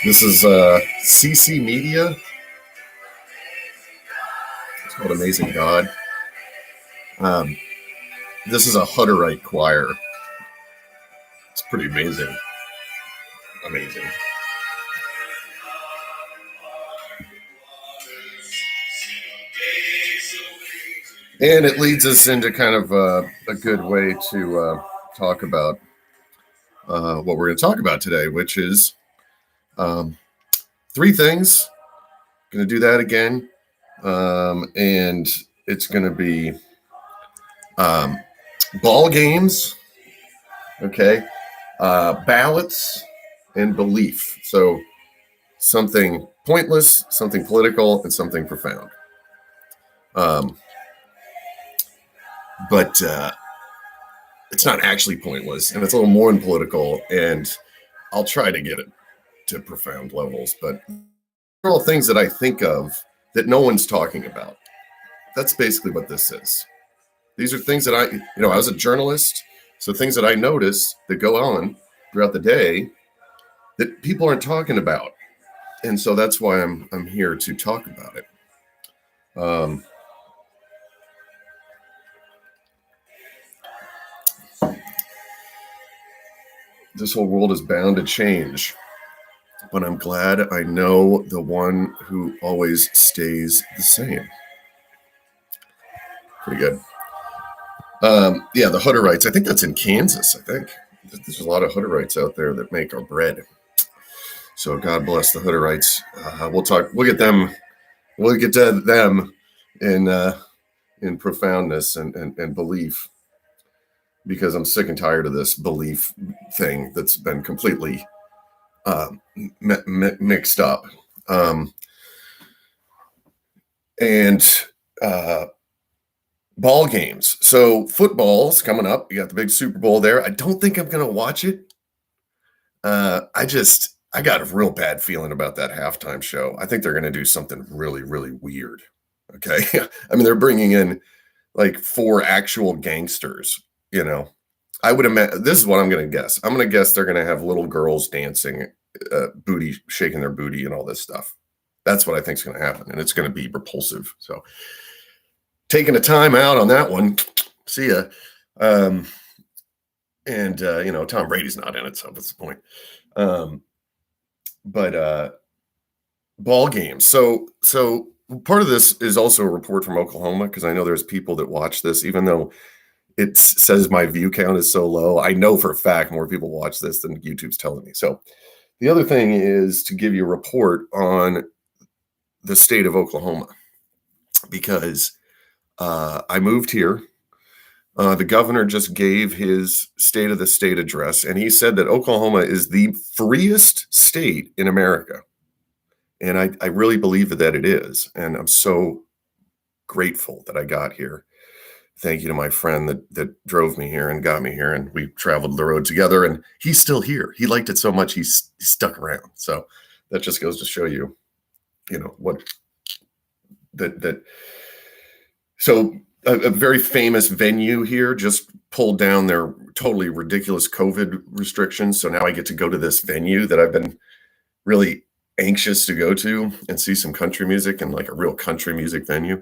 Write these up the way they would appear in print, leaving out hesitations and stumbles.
This is CC Media. It's called Amazing God. This is a Hutterite choir. It's pretty amazing. Amazing. And it leads us into kind of a good way to talk about what we're going to talk about today, which is three things. Going to do that again. And it's going to be ball games, okay, ballots, and belief. So something pointless, something political, and something profound. But it's not actually pointless, and it's a little more than political, and I'll try to get it to profound levels. But they're all things that I think of that no one's talking about. That's basically what this is. These are things that I was a journalist, so things that I notice that go on throughout the day that people aren't talking about. And so that's why I'm here to talk about it. This whole world is bound to change, but I'm glad I know the one who always stays the same. Pretty good. Yeah, the Hutterites. I think that's in Kansas. I think there's a lot of Hutterites out there that make our bread. So God bless the Hutterites. We'll get them. We'll get to them in profoundness and belief, because I'm sick and tired of this belief thing that's been completely mixed up. Ball games. So football's coming up. You got the big Super Bowl there. I don't think I'm going to watch it. I got a real bad feeling about that halftime show. I think they're going to do something really, really weird. Okay. I mean, they're bringing in like 4 actual gangsters, I would imagine. This is what I'm going to guess. I'm going to guess they're going to have little girls dancing, booty, shaking their booty and all this stuff. That's what I think is going to happen. And it's going to be repulsive. So taking a time out on that one. See ya. Tom Brady's not in it, so what's the point? But ball games. So part of this is also a report from Oklahoma, because I know there's people that watch this, even though it says my view count is so low. I know for a fact more people watch this than YouTube's telling me. So the other thing is to give you a report on the state of Oklahoma, because I moved here. The governor just gave his State of the State address, and he said that Oklahoma is the freest state in America. And I really believe that it is. And I'm so grateful that I got here. Thank you to my friend that drove me here and got me here, and we traveled the road together, and he's still here. He liked it so much, he stuck around. So that just goes to show you, what that. So a very famous venue here just pulled down their totally ridiculous COVID restrictions. So now I get to go to this venue that I've been really anxious to go to and see some country music, and like a real country music venue.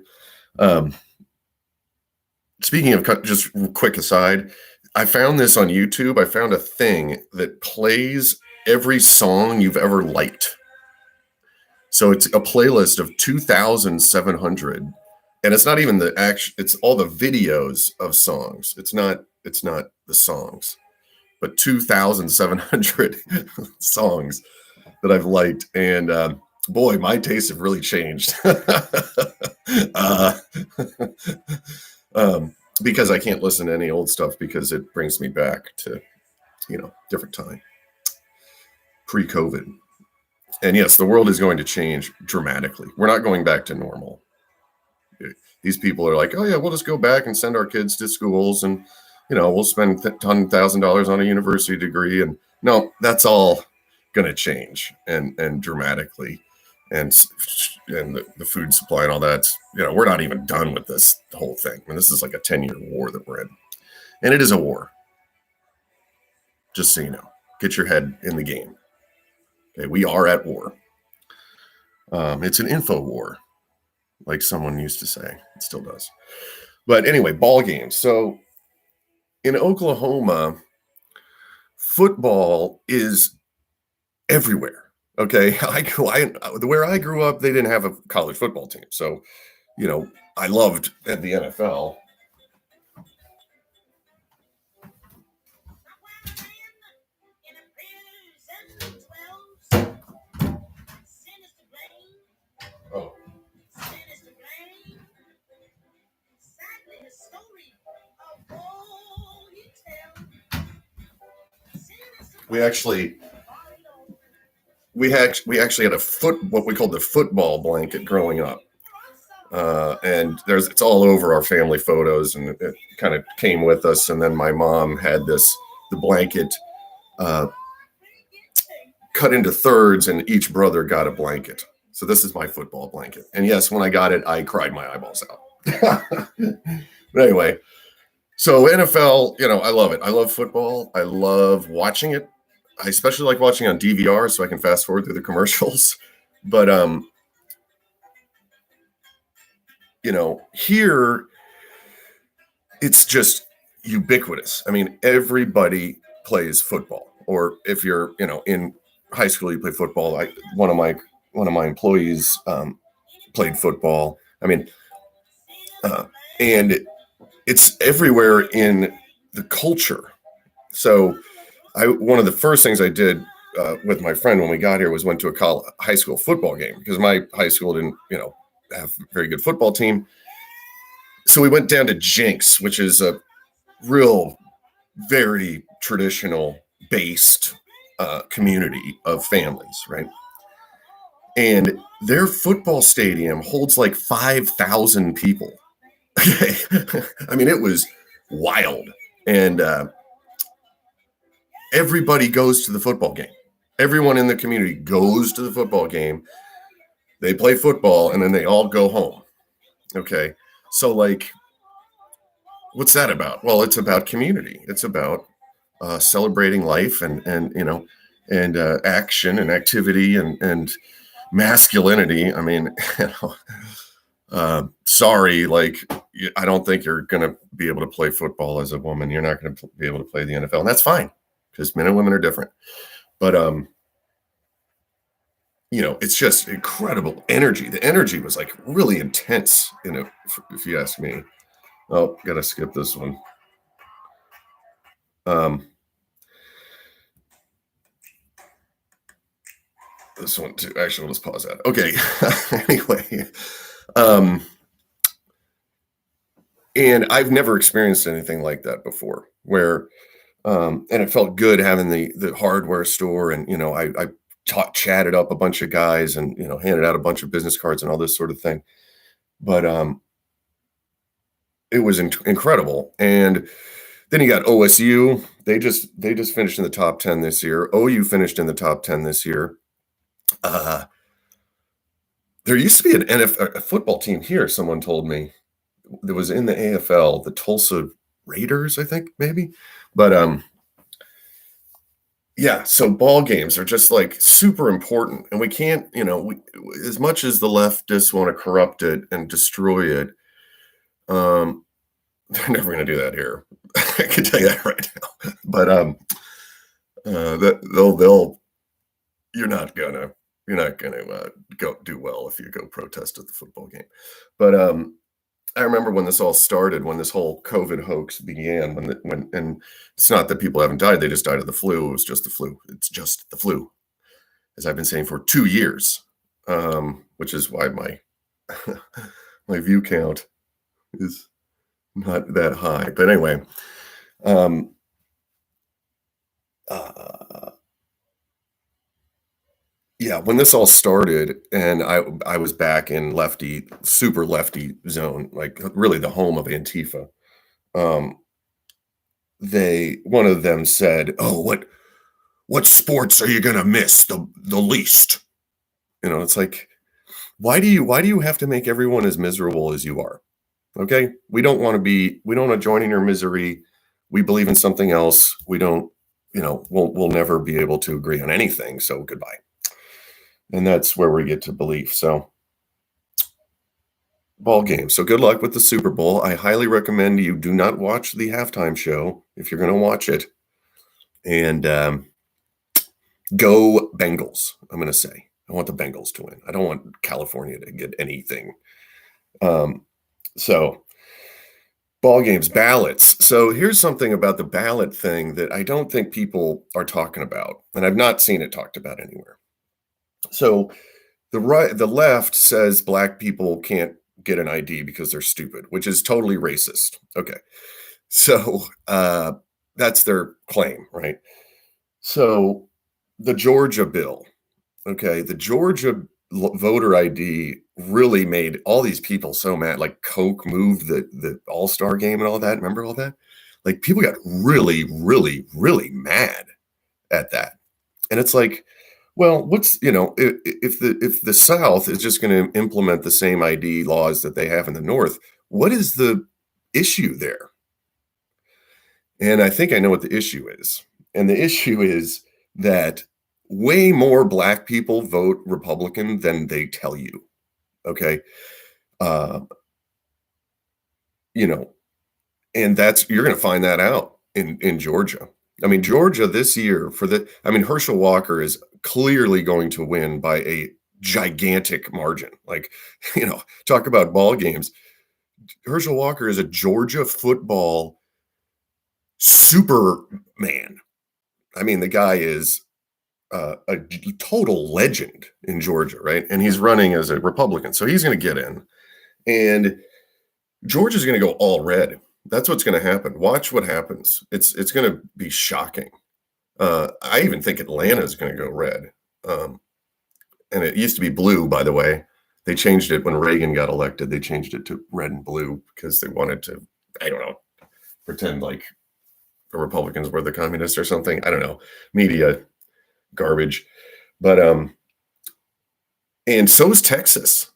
Speaking of, just quick aside, I found this on YouTube. I found a thing that plays every song you've ever liked. So it's a playlist of 2,700, and it's not even it's all the videos of songs. It's not the songs, but 2,700 songs that I've liked. And boy, my tastes have really changed. Because I can't listen to any old stuff, because it brings me back to, different time, pre-COVID. And yes, the world is going to change dramatically. We're not going back to normal. These people are like, oh yeah, we'll just go back and send our kids to schools, and, we'll spend $10,000 on a university degree. And No, that's all going to change and dramatically, and the food supply and all that. We're not even done with this whole thing. I mean, this is like a 10-year war that we're in, and it is a war. Just so you know, get your head in the game. Okay, we are at war. It's an info war, like someone used to say. It still does. But anyway, ball games. So in Oklahoma, football is everywhere. Okay, where I grew up, they didn't have a college football team, so I loved at the NFL. Oh. We actually had what we called the football blanket growing up, and it's all over our family photos, and it kind of came with us. And then my mom had the blanket cut into thirds, and each brother got a blanket. So this is my football blanket. And yes, when I got it, I cried my eyeballs out. But anyway, so NFL, I love it. I love football. I love watching it. I especially like watching on DVR so I can fast forward through the commercials. But here it's just ubiquitous. I mean, everybody plays football. Or if you're, in high school, you play football. One of my employees played football. I mean, and it's everywhere in the culture. So one of the first things I did with my friend when we got here was went to a high school football game, because my high school didn't, have a very good football team. So we went down to Jinx, which is a real, very traditional based community of families, right? And their football stadium holds like 5,000 people. Okay. I mean, it was wild. And everybody goes to the football game. Everyone in the community goes to the football game. They play football, and then they all go home. Okay. So, like, what's that about? Well, it's about community. It's about celebrating life and action and activity and masculinity. I mean, sorry, like, I don't think you're going to be able to play football as a woman. You're not going to be able to play the NFL, and that's fine, because men and women are different. But it's just incredible energy. The energy was like really intense, if you ask me. Oh, gotta skip this one. This one too. Actually, we'll just pause that. Okay. Anyway, and I've never experienced anything like that before, where and it felt good having the hardware store, and I chatted up a bunch of guys, and handed out a bunch of business cards and all this sort of thing. But it was incredible. And then you got OSU. They just finished in the top 10 this year. OU finished in the top 10 this year. There used to be a football team here, someone told me, that was in the AFL, the Tulsa Raiders, I think, maybe. But yeah, so ball games are just like super important, and we can't, as much as the leftists want to corrupt it and destroy it, they're never going to do that here. I can tell you that right now. But you're not gonna go do well if you go protest at the football game. But I remember when this all started, when this whole COVID hoax began, and it's not that people haven't died, they just died of the flu. It was just the flu. It's just the flu, as I've been saying for 2 years, which is why my my view count is not that high. But anyway, yeah, when this all started, and I was back in super lefty zone, like really the home of Antifa. One of them said, "Oh, what sports are you going to miss the least? It's like, why do you have to make everyone as miserable as you are? Okay? We don't want to join in your misery. We believe in something else. We don't, we'll never be able to agree on anything. So goodbye. And that's where we get to belief. So ball game. So good luck with the Super Bowl. I highly recommend you do not watch the halftime show if you're going to watch it. And go Bengals, I'm going to say. I want the Bengals to win. I don't want California to get anything. So ball games, ballots. So here's something about the ballot thing that I don't think people are talking about, and I've not seen it talked about anywhere. So the left says black people can't get an ID because they're stupid, which is totally racist. Okay. So that's their claim, right? So the Georgia bill, okay, the Georgia voter ID really made all these people so mad. Like Coke moved the All-Star game and all that. Remember all that? Like people got really, really, really mad at that. And it's like, well, if the South is just going to implement the same ID laws that they have in the North, what is the issue there? And I think I know what the issue is. And the issue is that way more black people vote Republican than they tell you. Okay. Uh, and you're going to find that out in Georgia. I mean, Georgia this year Herschel Walker is clearly going to win by a gigantic margin. Like, talk about ball games. Herschel Walker is a Georgia football superman. I mean, the guy is a total legend in Georgia, right? And he's running as a Republican, so he's going to get in. And Georgia's going to go all red. That's what's going to happen. Watch what happens. It's going to be shocking. I even think Atlanta is going to go red. And it used to be blue, by the way. They changed it when Reagan got elected. They changed it to red and blue because they wanted to, I don't know, pretend like the Republicans were the communists or something. I don't know. Media garbage. But and so is Texas.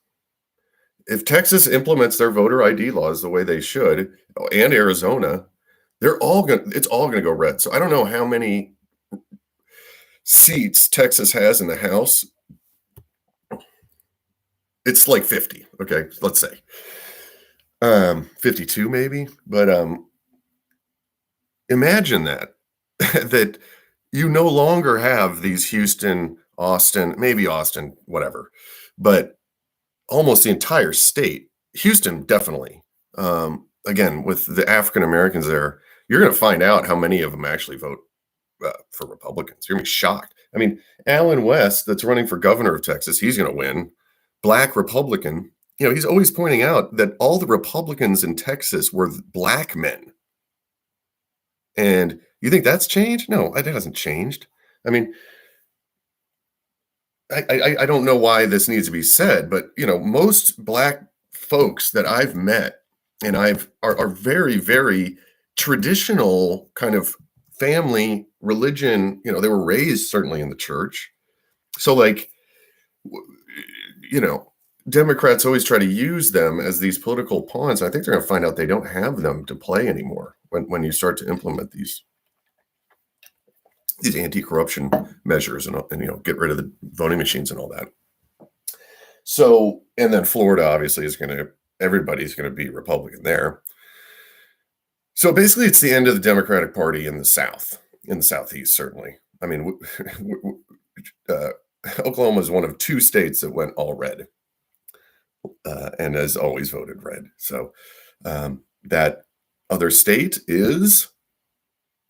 If Texas implements their voter ID laws the way they should, and Arizona, it's all gonna go red. So I don't know how many seats Texas has in the House. It's like 50. Okay, let's say 52 maybe. But imagine that that you no longer have these Houston, Austin, maybe Austin, whatever, but almost the entire state. Houston, definitely. Again, with the African Americans there, you're going to find out how many of them actually vote for Republicans. You're going to be shocked. I mean, Alan West, that's running for governor of Texas, he's going to win. Black Republican. He's always pointing out that all the Republicans in Texas were black men. And you think that's changed? No, it hasn't changed. I mean, I don't know why this needs to be said, but most black folks that I've met and are very, very traditional kind of family religion. They were raised certainly in the church. So like, Democrats always try to use them as these political pawns. I think they're going to find out they don't have them to play anymore when you start to implement these anti-corruption measures and get rid of the voting machines and all that. So, and then Florida obviously everybody's going to be Republican there. So basically it's the end of the Democratic Party in the South, in the Southeast, certainly. I mean, Oklahoma is one of two states that went all red and has always voted red. So that other state is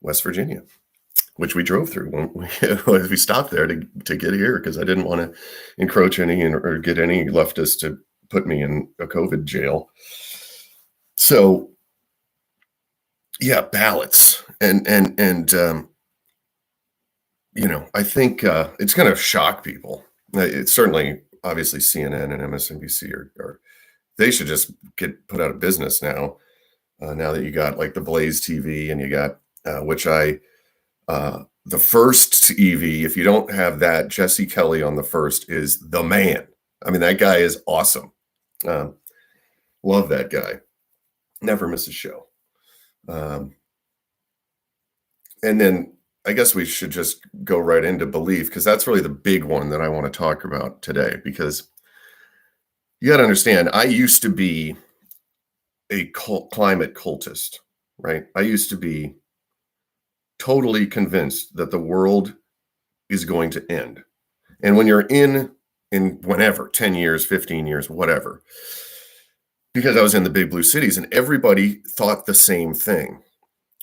West Virginia, which we drove through when we stopped there to get here because I didn't want to encroach any or get any leftists to put me in a COVID jail. So, yeah, ballots and I think it's going to shock people. It's certainly, obviously, CNN and MSNBC are they should just get put out of business now. Now that you got like the Blaze TV and you got which I The first EV, if you don't have that, Jesse Kelly on the first is the man. I mean, that guy is awesome. Um, love that guy. Never miss a show. Um, and then I guess we should just go right into belief because that's really the big one that I want to talk about today. Because you got to understand, I used to be a climate cultist, right? I used to be totally convinced that the world is going to end. And when you're in whenever, 10 years, 15 years, whatever, because I was in the big blue cities and everybody thought the same thing,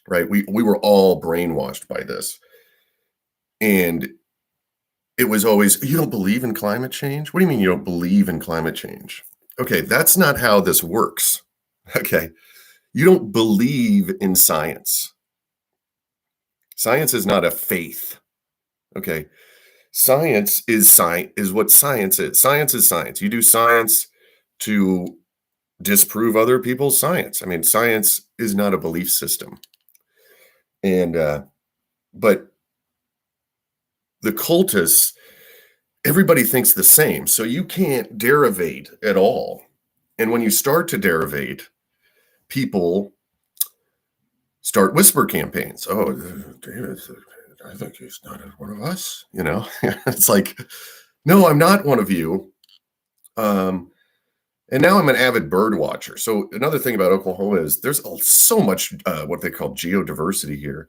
right? We were all brainwashed by this. And it was always, you don't believe in climate change? What do you mean you don't believe in climate change? Okay, that's not how this works. Okay. You don't believe in science. Science is not a faith. Okay. Science is what science is. Science is science. You do science to disprove other people's science. I mean, science is not a belief system. And but the cultists, everybody thinks the same. So you can't derivate at all. And when you start to derivate, people start whisper campaigns. Oh, David, I think he's not one of us. It's like, no, I'm not one of you. And now I'm an avid bird watcher. So another thing about Oklahoma is there's so much what they call geodiversity here.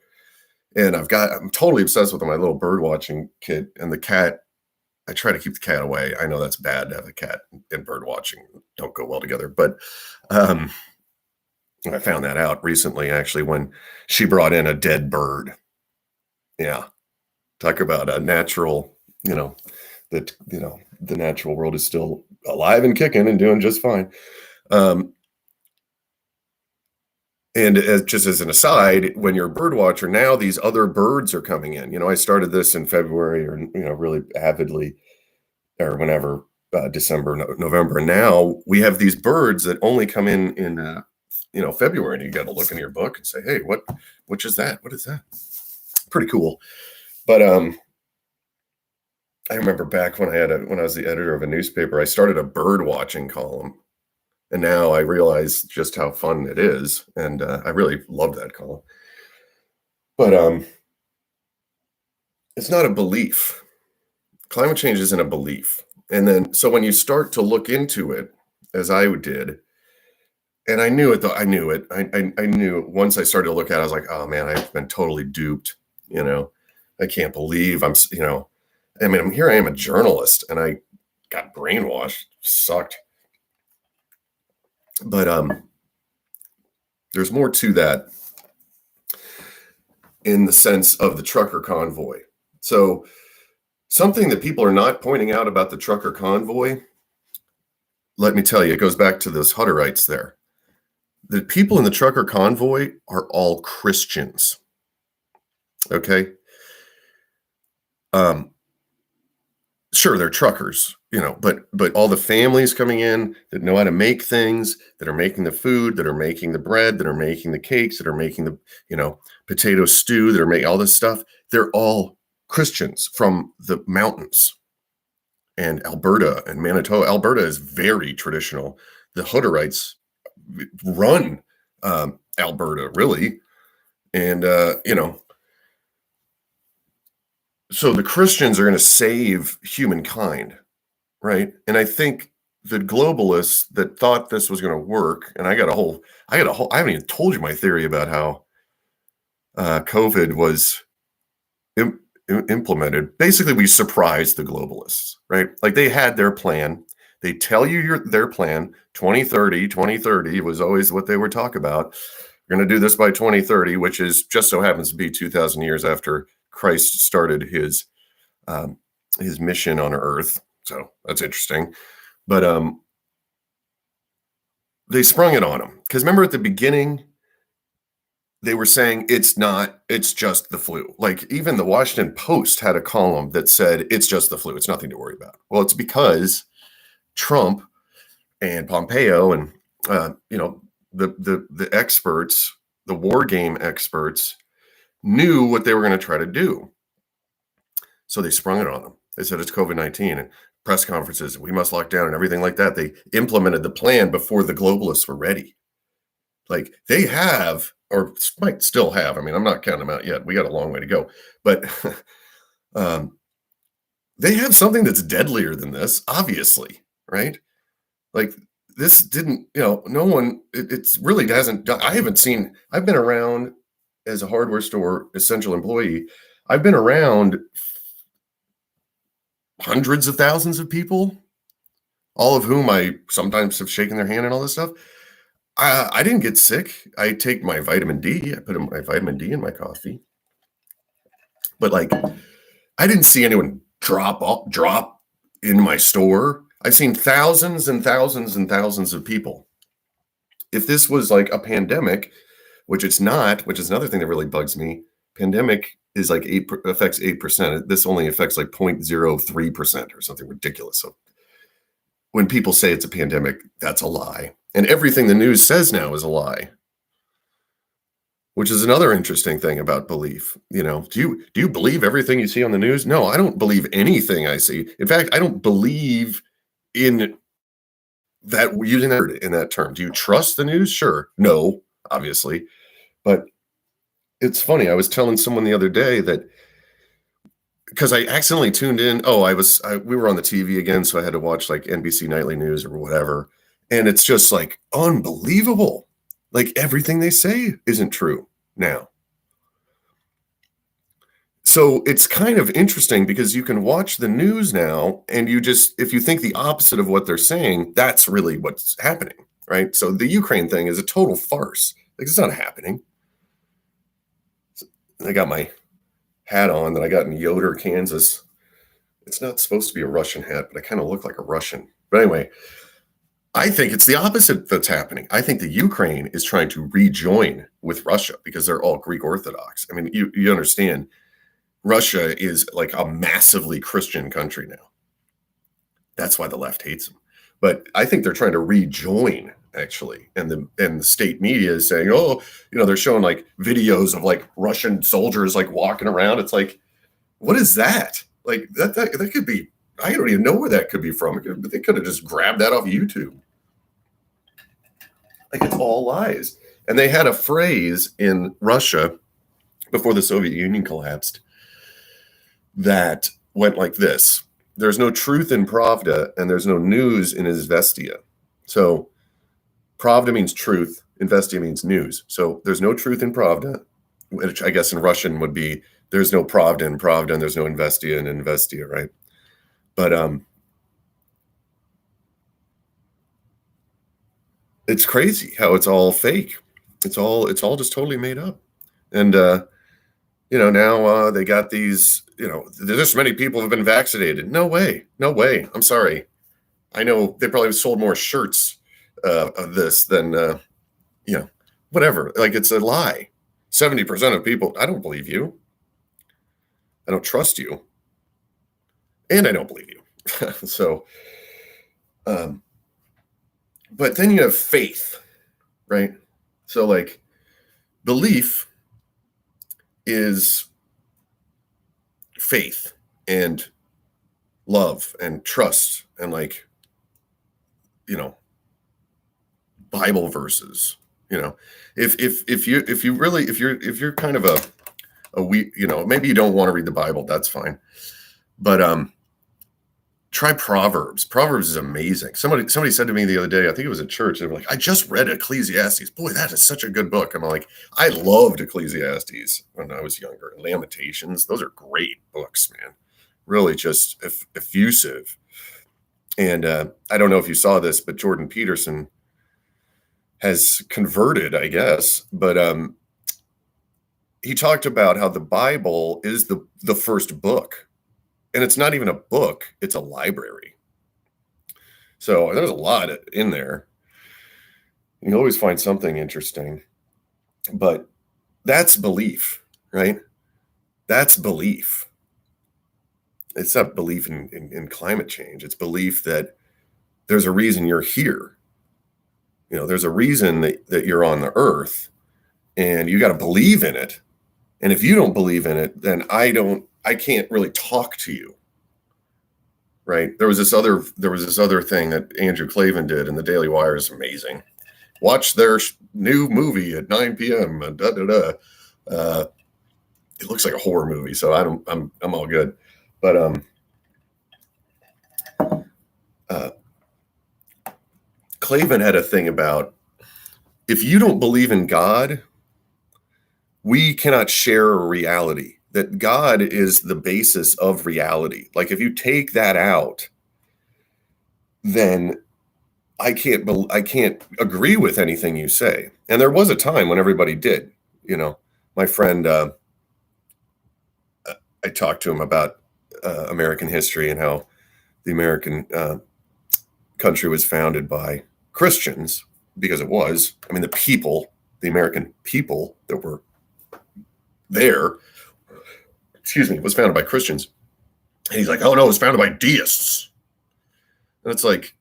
And I'm totally obsessed with my little bird watching kit and the cat. I try to keep the cat away. I know that's bad to have a cat and bird watching don't go well together. But I found that out recently, actually, when she brought in a dead bird. Talk about a natural, that, the natural world is still alive and kicking and doing just fine. And just as an aside, when you're a bird watcher, now these other birds are coming in. I started this in February or, really avidly or whenever, December, November. And now we have these birds that only come in February, and you got to look in your book and say, hey, which is that? What is that? Pretty cool. But I remember back when I was the editor of a newspaper, I started a bird watching column. And now I realize just how fun it is. And I really love that column. But it's not a belief. Climate change isn't a belief. And then, so when you start to look into it, as I did, and I knew it, though. I knew it. I knew it. Once I started to look at it, I was like, oh man, I've been totally duped. I can't believe I mean, here I am, a journalist, and I got brainwashed. Sucked. But there's more to that in the sense of the trucker convoy. So something that people are not pointing out about the trucker convoy, let me tell you, it goes back to those Hutterites there. The people in the trucker convoy are all Christians. Okay. Sure, they're truckers, but all the families coming in that know how to make things, that are making the food, that are making the bread, that are making the cakes, that are making the, potato stew, that are making all this stuff, they're all Christians from the mountains and Alberta and Manitoba. Alberta is very traditional. The Hutterites run Alberta, really. And, so the Christians are going to save humankind, right? And I think the globalists that thought this was going to work, and I haven't even told you my theory about how COVID was implemented. Basically, we surprised the globalists, right? Like they had their plan. They tell you their plan, 2030 was always what they were talking about. We're going to do this by 2030, which is just so happens to be 2,000 years after Christ started his mission on Earth. So that's interesting. But they sprung it on him. Because remember at the beginning, they were saying it's just the flu. Like even the Washington Post had a column that said it's just the flu. It's nothing to worry about. Well, it's because Trump and Pompeo and the experts, the war game experts, knew what they were going to try to do. So they sprung it on them. They said it's COVID-19 and press conferences, we must lock down and everything like that. They implemented the plan before the globalists were ready. Like they have, or might still have. I mean, I'm not counting them out yet. We got a long way to go, but um, they have something that's deadlier than this, obviously, right? Like this didn't, no one. It's really hasn't done. I haven't seen. I've been around as a hardware store essential employee. I've been around hundreds of thousands of people, all of whom I sometimes have shaken their hand and all this stuff. I didn't get sick. I take my vitamin D. I put my vitamin D in my coffee. But like, I didn't see anyone drop in my store. I've seen thousands and thousands and thousands of people. If this was like a pandemic, which it's not, which is another thing that really bugs me, pandemic is like affects 8%. This only affects like 0.03% or something ridiculous. So when people say it's a pandemic, that's a lie. And everything the news says now is a lie, which is another interesting thing about belief. Do you believe everything you see on the news? No, I don't believe anything I see. In fact, I don't believe in that, using that word in that term. Do you trust the news? Sure. No, obviously. But it's funny. I was telling someone the other day that because I accidentally tuned in. We were on the TV again, so I had to watch like NBC Nightly News or whatever. And it's just like unbelievable. Like everything they say isn't true now. So it's kind of interesting because you can watch the news now and if you think the opposite of what they're saying, that's really what's happening, right? So the Ukraine thing is a total farce. Like it's not happening. I got my hat on that I got in Yoder, Kansas. It's not supposed to be a Russian hat, but I kind of look like a Russian. But anyway, I think it's the opposite that's happening. I think the Ukraine is trying to rejoin with Russia because they're all Greek Orthodox. I mean, you understand, Russia is like a massively Christian country now. That's why the left hates them. But I think they're trying to rejoin, actually. And the state media is saying, they're showing like videos of like Russian soldiers like walking around. It's like, what is that? Like that could be, I don't even know where that could be from. They could have just grabbed that off YouTube. Like it's all lies. And they had a phrase in Russia before the Soviet Union collapsed that went like this: there's no truth in Pravda and there's no news in Izvestia. So Pravda means truth, Izvestia means news. So there's no truth in Pravda, which I guess in Russian would be there's no Pravda in Pravda and there's no Izvestia in Izvestia, right? But it's crazy how it's all fake. It's all just totally made up. And now they got these, this many people have been vaccinated. No way. I'm sorry. I know they probably sold more shirts of this than, whatever. Like it's a lie. 70% of people, I don't believe you. I don't trust you. And I don't believe you. So, but then you have faith, right? So like belief is faith and love and trust and like, Bible verses, if you're kind of a weak, maybe you don't want to read the Bible, that's fine. But, try Proverbs. Proverbs is amazing. Somebody said to me the other day, I think it was at church, they were like, I just read Ecclesiastes. Boy, that is such a good book. I'm like, I loved Ecclesiastes when I was younger. Lamentations, those are great books, man. Really just effusive. And I don't know if you saw this, but Jordan Peterson has converted, I guess. But he talked about how the Bible is the first book. And it's not even a book, it's a library. So there's a lot in there. You can always find something interesting. But that's belief, right? That's belief. It's not belief in climate change. It's belief that there's a reason you're here. There's a reason that you're on the earth, and you got to believe in it. And if you don't believe in it, then I I can't really talk to you. Right. There was this other thing that Andrew Klavan did, and the Daily Wire is amazing. Watch their new movie at 9 p.m. Da, da, da. It looks like a horror movie, so I'm all good. But Klavan had a thing about, if you don't believe in God, we cannot share a reality. That God is the basis of reality. Like, if you take that out, then I can't agree with anything you say. And there was a time when everybody did. My friend, I talked to him about American history and how the American country was founded by Christians, because it was. I mean, the American people that were there, was founded by Christians. And he's like, oh no, it was founded by deists. And it's like,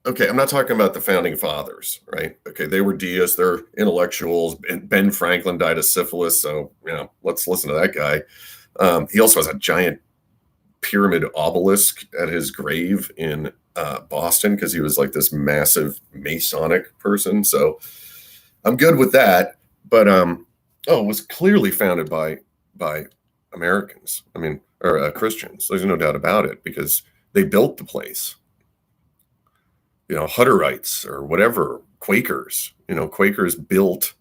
okay, I'm not talking about the founding fathers, right? Okay, they were deists, they're intellectuals. Ben Franklin died of syphilis, so let's listen to that guy. He also has a giant pyramid obelisk at his grave in Boston, because he was like this massive Masonic person. So I'm good with that. But it was clearly founded by Americans. I mean, or Christians. There's no doubt about it, because they built the place. Hutterites or whatever, Quakers. Quakers built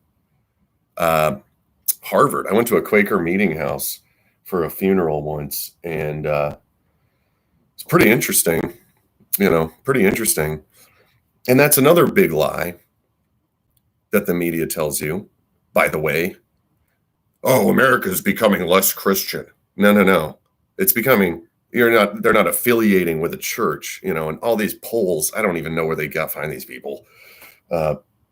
Harvard. I went to a Quaker meeting house for a funeral once, and it's pretty interesting. Pretty interesting. And that's another big lie that the media tells you, by the way. Oh, America is becoming less Christian. No. It's becoming, they're not affiliating with a church, and all these polls, I don't even know where they find these people.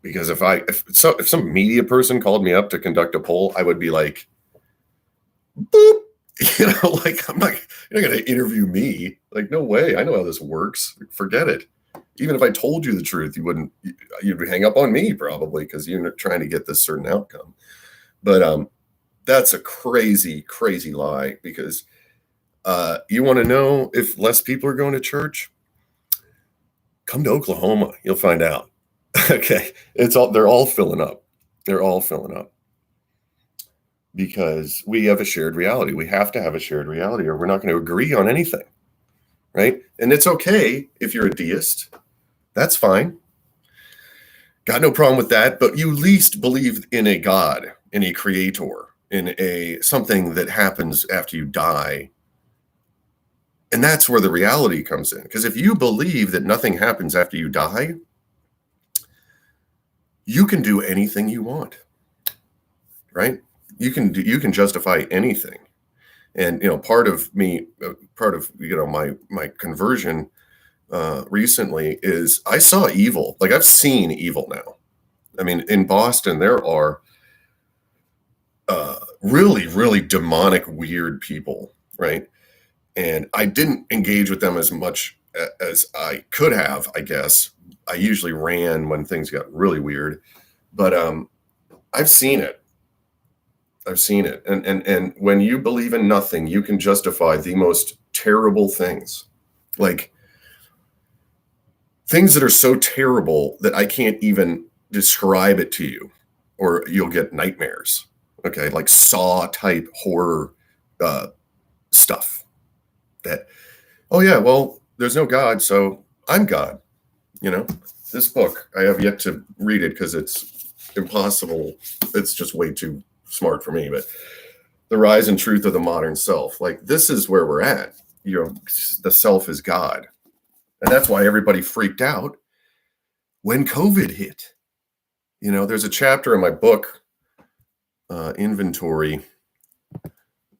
Because if some media person called me up to conduct a poll, I would be like, boop, like, you're not going to interview me. Like, no way. I know how this works. Forget it. Even if I told you the truth, you'd hang up on me probably, because you're trying to get this certain outcome. But that's a crazy, crazy lie, because you want to know if less people are going to church? Come to Oklahoma. You'll find out. Okay. They're all filling up. They're all filling up, because we have a shared reality. We have to have a shared reality, or we're not going to agree on anything. Right. And it's okay if you're a deist. That's fine. Got no problem with that. But you at least believe in a God, in a creator, in something that happens after you die. And that's where the reality comes in. Because if you believe that nothing happens after you die, you can do anything you want, right? You can justify anything. And, part of my conversion recently is I saw evil. Like, I've seen evil now. I mean, in Boston, there are really, really demonic, weird people, right? And I didn't engage with them as much as I could have, I guess. I usually ran when things got really weird. But I've seen it. And when you believe in nothing, you can justify the most terrible things. Like, things that are so terrible that I can't even describe it to you, or you'll get nightmares. Okay, like Saw type horror stuff. That, oh yeah, well, there's no God, so I'm God. This book, I have yet to read it because it's impossible. It's just way too smart for me. But The Rise and Truth of the Modern Self. Like, this is where we're at. The self is God. And that's why everybody freaked out when COVID hit. There's a chapter in my book, Inventory,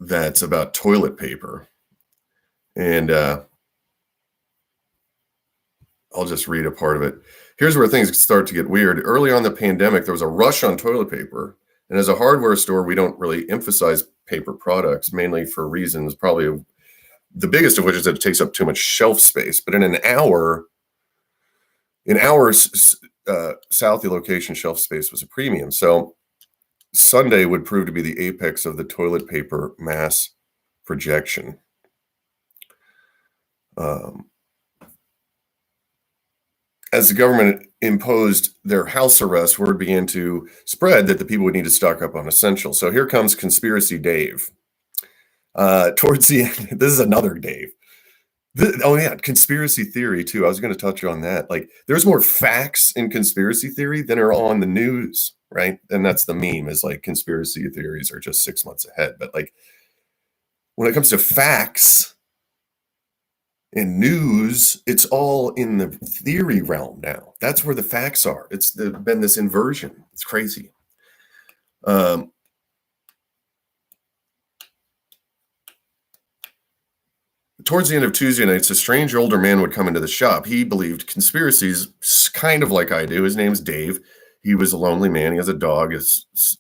that's about toilet paper. And I'll just read a part of it. Here's where things start to get weird. Early on in the pandemic, there was a rush on toilet paper. And as a hardware store, we don't really emphasize paper products, mainly for reasons, probably the biggest of which is that it takes up too much shelf space. But in our Southie location, shelf space was a premium. So Sunday would prove to be the apex of the toilet paper mass projection. As the government imposed their house arrest, word began to spread that the people would need to stock up on essentials. So here comes Conspiracy Dave. Towards the end, this is another Dave. Oh yeah, conspiracy theory too. I was going to touch on that. Like, there's more facts in conspiracy theory than are on the news, right? And that's the meme, is like conspiracy theories are just 6 months ahead. But like, when it comes to facts and news, it's all in the theory realm now. That's where the facts are. It's been this inversion. It's crazy. Towards the end of Tuesday nights, a strange older man would come into the shop. He believed conspiracies, kind of like I do. His name's Dave. He was a lonely man. He has a dog. It's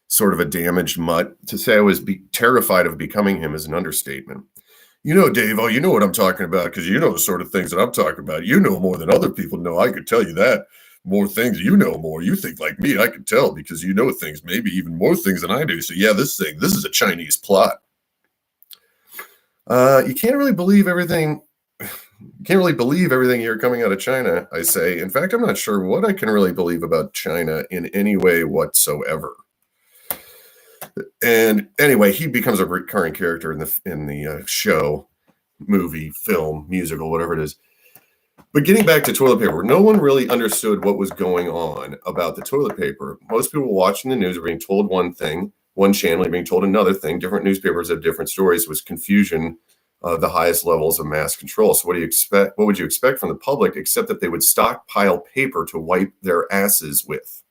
sort of a damaged mutt. To say I was terrified of becoming him is an understatement. You know, Dave, oh, you know what I'm talking about, because you know the sort of things that I'm talking about. You know more than other people know. I could tell you that. More things. You know more. You think like me. I can tell, because you know things, maybe even more things than I do. So yeah, this is a Chinese plot. You can't really believe everything. You can't really believe everything here coming out of China, I say. In fact, I'm not sure what I can really believe about China in any way whatsoever. And anyway, he becomes a recurring character in the show, movie, film, musical, whatever it is. But getting back to toilet paper, no one really understood what was going on about the toilet paper. Most people watching the news are being told one thing, one channel being told another thing. Different newspapers have different stories. It was confusion of the highest levels of mass control. So what do you expect? What would you expect from the public, except that they would stockpile paper to wipe their asses with?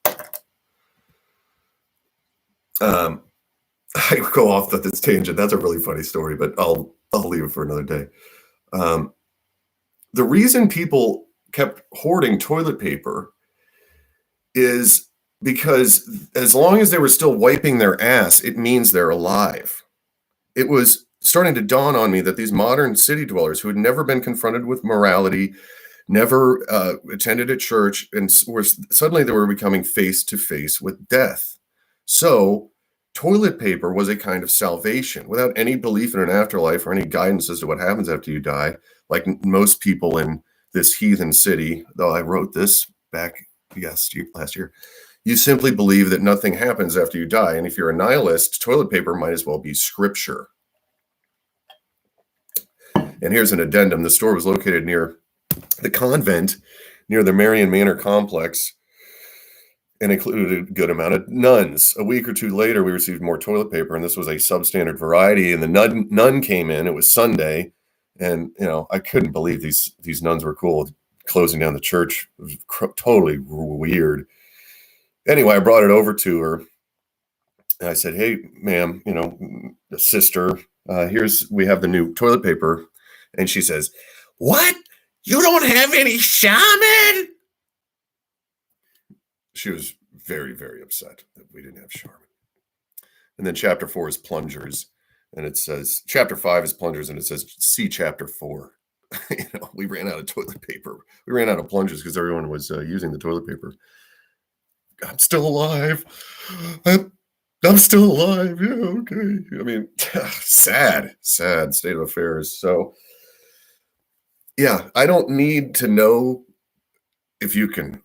I go off this tangent. That's a really funny story, but I'll leave it for another day. The reason people kept hoarding toilet paper is because as long as they were still wiping their ass, it means they're alive. It was starting to dawn on me that these modern city dwellers who had never been confronted with morality, never attended a church, and suddenly they were becoming face to face with death. So toilet paper was a kind of salvation. Without any belief in an afterlife or any guidance as to what happens after you die, like most people in this heathen city, though I wrote this back last year, you simply believe that nothing happens after you die. And if you're a nihilist, toilet paper might as well be scripture. And here's an addendum. The store was located near the convent, near the Marian Manor complex, and included a good amount of nuns. A week or two later, we received more toilet paper, and this was a substandard variety. And the nun came in. It was Sunday, and I couldn't believe these nuns were cool. Closing down the church, it was totally weird. Anyway, I brought it over to her, and I said, "Hey, ma'am, sister, we have the new toilet paper," and she says, "What? You don't have any shaman?" She was very, very upset that we didn't have Charmin. And then chapter 4 is plungers. And it says, chapter 5 is plungers, and it says, see chapter 4. We ran out of toilet paper. We ran out of plungers because everyone was using the toilet paper. I'm still alive. I'm still alive. Yeah, okay. I mean, sad state of affairs. So, yeah, I don't need to know if you can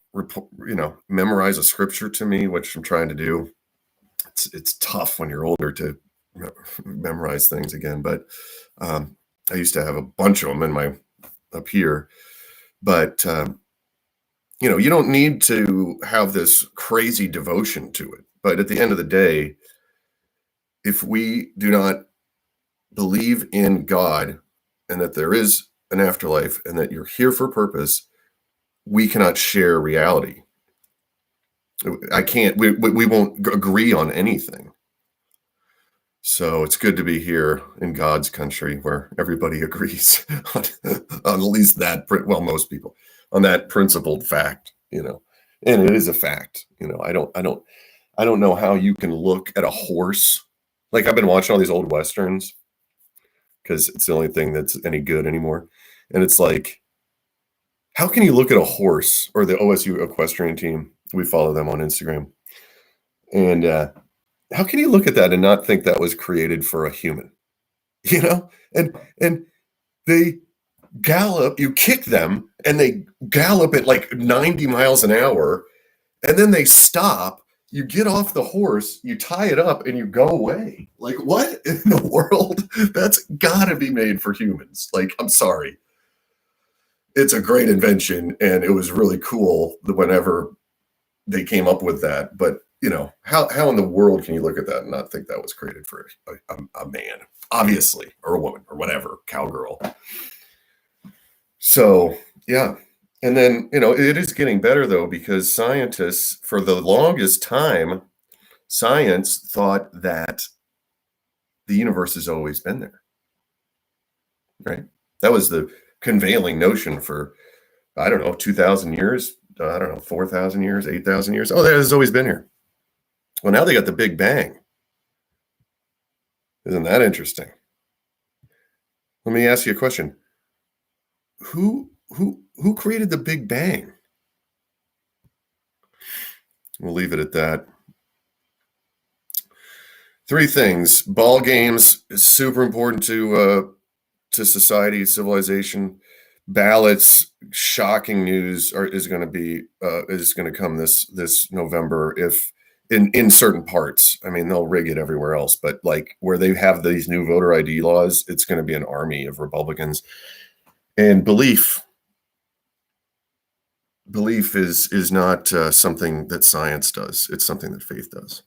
memorize a scripture to me, which I'm trying to do. It's tough when you're older to memorize things again, but I used to have a bunch of them up here. But you don't need to have this crazy devotion to it. But at the end of the day, if we do not believe in God and that there is an afterlife and that you're here for a purpose, we cannot share reality. We won't agree on anything. So it's good to be here in God's country where everybody agrees on at least that, most people, on that principled fact, and it is a fact. I don't know how you can look at a horse. Like, I've been watching all these old Westerns because it's the only thing that's any good anymore. And it's like, how can you look at a horse, or the OSU equestrian team? We follow them on Instagram. And how can you look at that and not think that was created for a human? you know, and they gallop, you kick them and they gallop at like 90 miles an hour, and then they stop. You get off the horse, you tie it up, and you go away. Like, what in the world? That's gotta be made for humans. Like, I'm sorry. It's a great invention, and it was really cool whenever they came up with that. But how in the world can you look at that and not think that was created for a man, obviously, or a woman, or whatever, cowgirl? So yeah. And then, it is getting better though, because scientists, for the longest time, science thought that the universe has always been there, right? That was the convailing notion for, I don't know, 2,000 years, I don't know, 4,000 years, 8,000 years. Oh, that has always been here. Well, now they got the Big Bang. Isn't that interesting? Let me ask you a question. Who created the Big Bang? We'll leave it at that. 3 things. Ball games is super important to society, civilization. Ballots, shocking news is going to come this November, if in certain parts. I mean, they'll rig it everywhere else, but like where they have these new voter ID laws, it's going to be an army of Republicans. And belief is not something that science does. It's something that faith does.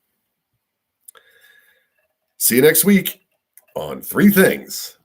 See you next week on 3 Things.